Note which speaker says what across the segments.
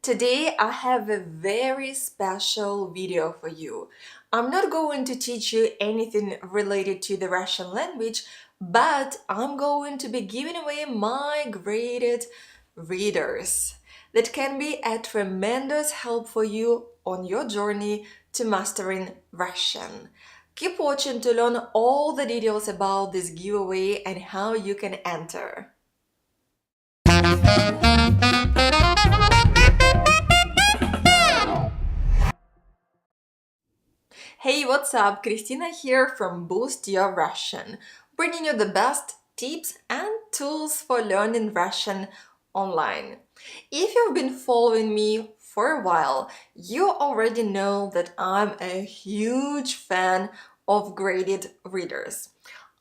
Speaker 1: Today I have a very special video for you. I'm not going to teach you anything related to the Russian language, but I'm going to be giving away my graded readers that can be a tremendous help for you on your journey to mastering Russian. Keep watching to learn all the details about this giveaway and how you can enter. Hey, what's up? Christina here from Boost Your Russian, bringing you the best tips and tools for learning Russian online. If you've been following me for a while, you already know that I'm a huge fan of graded readers.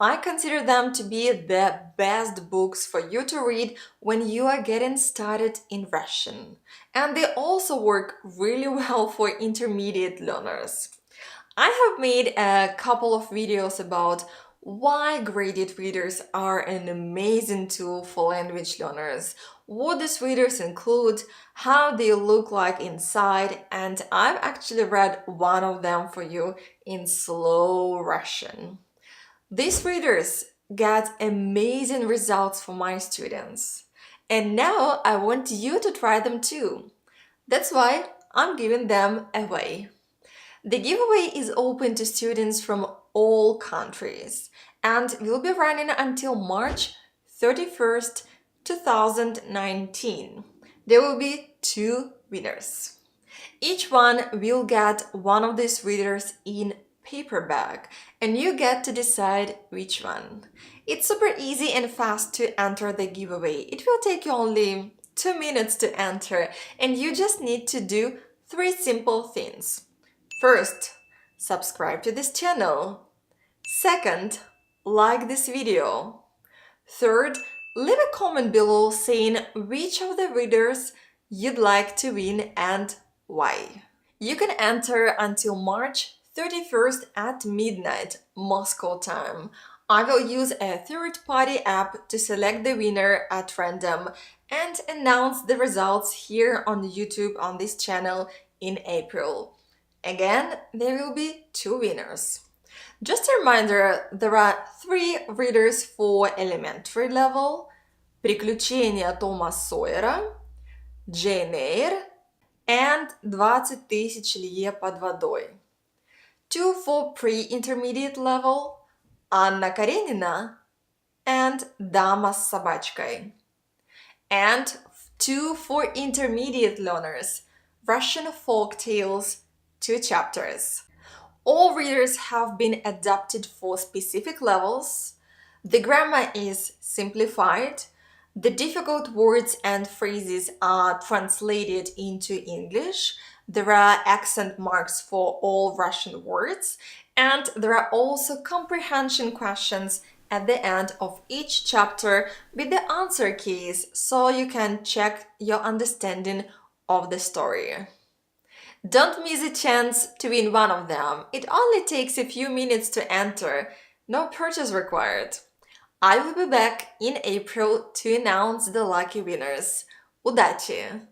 Speaker 1: I consider them to be the best books for you to read when you are getting started in Russian. And they also work really well for intermediate learners. I have made a couple of videos about why graded readers are an amazing tool for language learners, what these readers include, how they look like inside, and I've actually read one of them for you in slow Russian. These readers get amazing results for my students. And now I want you to try them too. That's why I'm giving them away. The giveaway is open to students from all countries and will be running until March 31st, 2019. There will be 2 winners. Each one will get one of these readers in paperback, and you get to decide which one. It's super easy and fast to enter the giveaway. It will take you only 2 minutes to enter, and you just need to do 3 simple things. First, subscribe to this channel. Second, like this video. Third, leave a comment below saying which of the readers you'd like to win and why. You can enter until March 31st at midnight Moscow time. I will use a third-party app to select the winner at random and announce the results here on YouTube on this channel in April. Again, there will be 2 winners. Just a reminder, there are 3 readers for elementary level: Приключения Тома Сойера, Jane Eyre, and 20 тысяч лье под водой. 2 for pre-intermediate level: Анна Каренина and Дама с собачкой. And 2 for intermediate learners: Russian folk tales, 2 chapters. All readers have been adapted for specific levels. The grammar is simplified. The difficult words and phrases are translated into English. There are accent marks for all Russian words. And there are also comprehension questions at the end of each chapter with the answer keys, so you can check your understanding of the story. Don't miss a chance to win one of them. It only takes a few minutes to enter. No purchase required. I will be back in April to announce the lucky winners. Удачи!